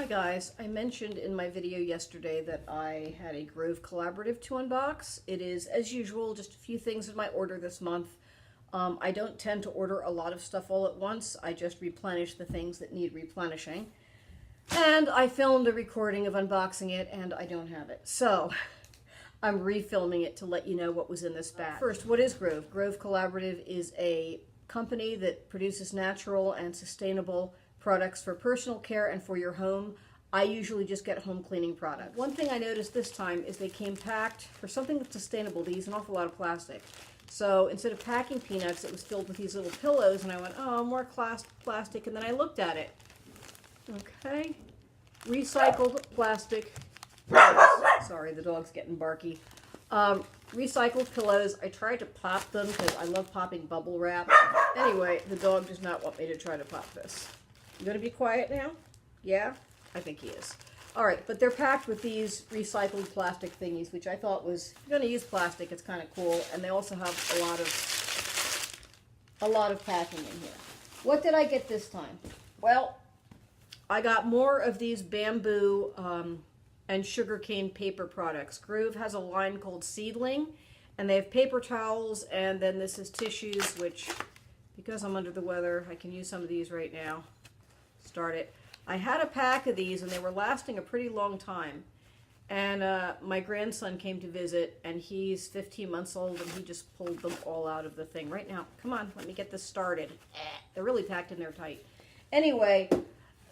guys, I mentioned in my video yesterday that I had a Grove collaborative to unbox. It is, as usual, just a few things in my order this month. I don't tend to order a lot of stuff all at once. I just replenish the things that need replenishing. And I filmed a recording of unboxing it, and I don't have it. So I'm refilming it to let you know what was in this bag. First, what is Grove? Grove Collaborative is a company that produces natural and sustainable products for personal care and for your home. I usually just get home cleaning products. One thing I noticed this time is they came packed for something that's sustainable. They use an awful lot of plastic. So instead of packing peanuts, it was filled with these little pillows, and I went, oh, more plastic, and then I looked at it. Okay, recycled plastic. Sorry, the dog's getting barky. Recycled pillows. I tried to pop them because I love popping bubble wrap. Anyway, the dog does not want me to try to pop this. You gonna be quiet now? Yeah? I think he is. Alright, but they're packed with these recycled plastic thingies, which I thought was, if you're gonna use plastic, it's kind of cool. And they also have a lot of packing in here. What did I get this time? Well, I got more of these bamboo and sugarcane paper products. Grove has a line called Seedling, and they have paper towels, and then this is tissues, which, because I'm under the weather, I can use some of these right now. Start it. I had a pack of these, and they were lasting a pretty long time. And my grandson came to visit, and he's 15 months old, and he just pulled them all out of the thing. Right now, come on, let me get this started. They're really packed in there tight. Anyway,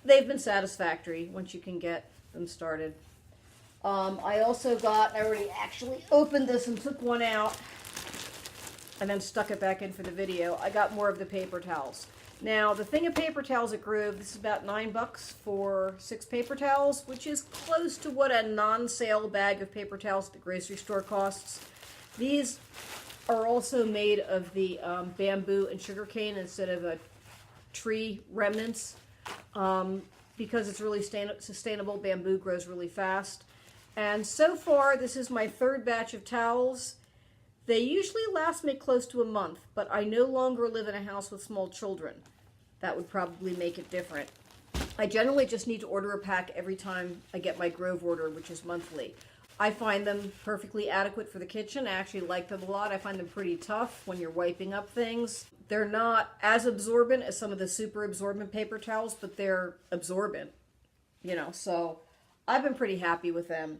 they've been satisfactory once you can get them started. I also got, I already actually opened this and took one out and then stuck it back in for the video. I got more of the paper towels. Now, the thing of paper towels at Grove, this is about $9 for 6 paper towels, which is close to what a non-sale bag of paper towels at the grocery store costs. These are also made of the bamboo and sugarcane instead of a tree remnants. Because it's really sustainable, bamboo grows really fast. And so far, this is my third batch of towels. They usually last me close to a month, but I no longer live in a house with small children. That would probably make it different. I generally just need to order a pack every time I get my Grove order, which is monthly. I find them perfectly adequate for the kitchen. I actually like them a lot. I find them pretty tough when you're wiping up things. They're not as absorbent as some of the super absorbent paper towels, but they're absorbent, you know, so I've been pretty happy with them.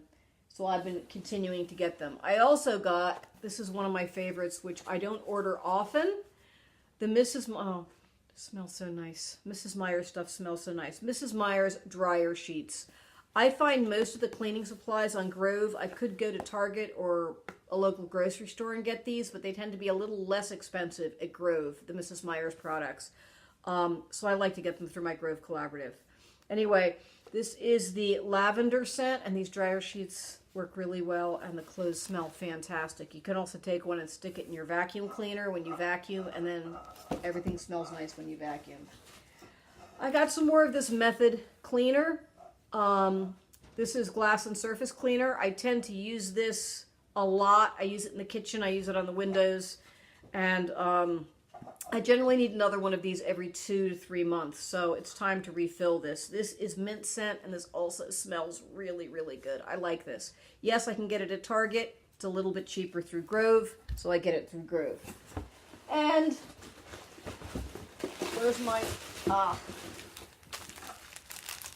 So I've been continuing to get them. I also got, this is one of my favorites, which I don't order often. The oh, it smells so nice. Mrs. Meyers stuff smells so nice. Mrs. Meyers dryer sheets. I find most of the cleaning supplies on Grove. I could go to Target or a local grocery store and get these, but they tend to be a little less expensive at Grove, the Mrs. Meyers products. So I like to get them through my Grove Collaborative. Anyway, this is the lavender scent, and these dryer sheets work really well, and the clothes smell fantastic. You can also take one and stick it in your vacuum cleaner when you vacuum, and then everything smells nice when you vacuum. I got some more of this Method cleaner. This is glass and surface cleaner. I tend to use this a lot. I use it in the kitchen. I use it on the windows, and I generally need another one of these every 2 to 3 months, so it's time to refill this. This is mint scent, and this also smells really, really good. I like this. Yes, I can get it at Target. It's a little bit cheaper through Grove, so I get it through Grove. And where's my,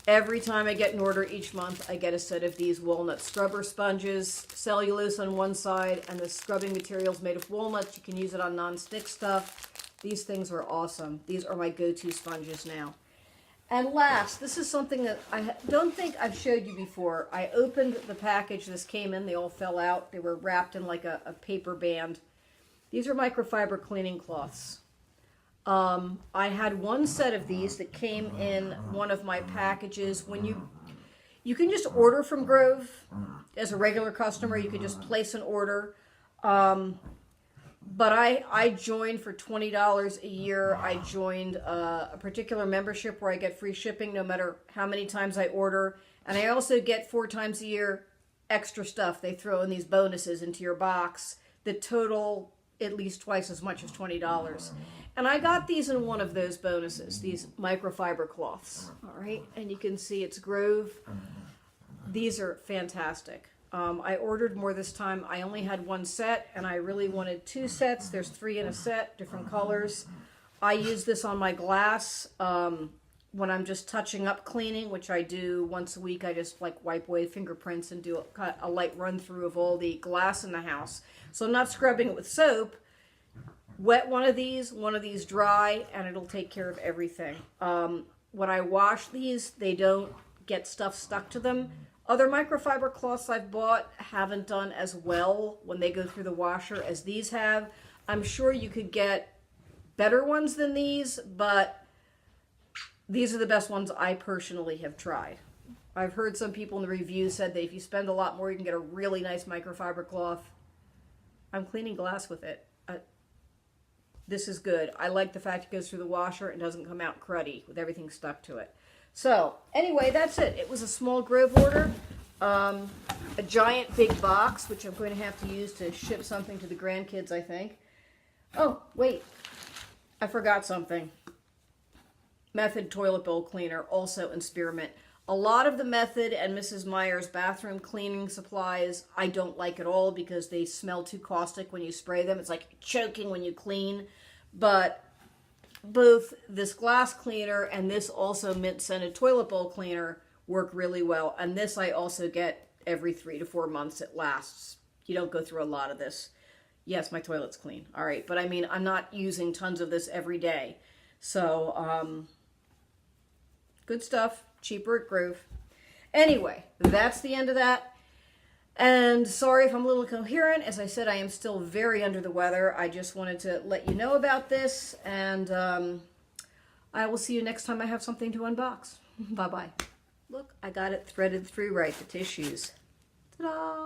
every time I get an order each month, I get a set of these walnut scrubber sponges, cellulose on one side, and the scrubbing material is made of walnuts. You can use it on non-stick stuff. These things are awesome. These are my go-to sponges now. And last, this is something that I don't think I've showed you before. I opened the package this came in. They all fell out. They were wrapped in like a paper band. These are microfiber cleaning cloths. I had one set of these that came in one of my packages. When you can just order from Grove as a regular customer. You can just place an order. But I joined for $20 a year. I joined a particular membership where I get free shipping no matter how many times I order. And I also get 4 times a year extra stuff. They throw in these bonuses into your box. The total at least twice as much as $20. And I got these in one of those bonuses, these microfiber cloths. All right, and you can see it's Grove. These are fantastic. I ordered more this time. I only had one set, and I really wanted 2 sets. There's 3 in a set, different colors. I use this on my glass when I'm just touching up cleaning, which I do once a week. I just like wipe away fingerprints and do a light run through of all the glass in the house. So I'm not scrubbing it with soap. Wet one of these dry, and it'll take care of everything. When I wash these, they don't get stuff stuck to them. Other microfiber cloths I've bought haven't done as well when they go through the washer as these have. I'm sure you could get better ones than these, but these are the best ones I personally have tried. I've heard some people in the reviews said that if you spend a lot more, you can get a really nice microfiber cloth. I'm cleaning glass with it. This is good. I like the fact it goes through the washer and doesn't come out cruddy with everything stuck to it. So, anyway, that's it. It was a small Grove order. A giant big box, which I'm going to have to use to ship something to the grandkids, I think. Oh, wait. I forgot something. Method toilet bowl cleaner, also in spearmint. A lot of the Method and Mrs. Meyers bathroom cleaning supplies I don't like at all because they smell too caustic when you spray them. It's like choking when you clean. But both this glass cleaner and this also mint scented toilet bowl cleaner work really well. And this I also get every 3 to 4 months. It lasts. You don't go through a lot of this. Yes, my toilet's clean. All right. But I mean, I'm not using tons of this every day. So, good stuff. Cheaper at Grove. Anyway, that's the end of that. And sorry if I'm a little incoherent. As I said, I am still very under the weather. I just wanted to let you know about this. And I will see you next time I have something to unbox. Bye-bye. Look, I got it threaded through right, the tissues. Ta-da!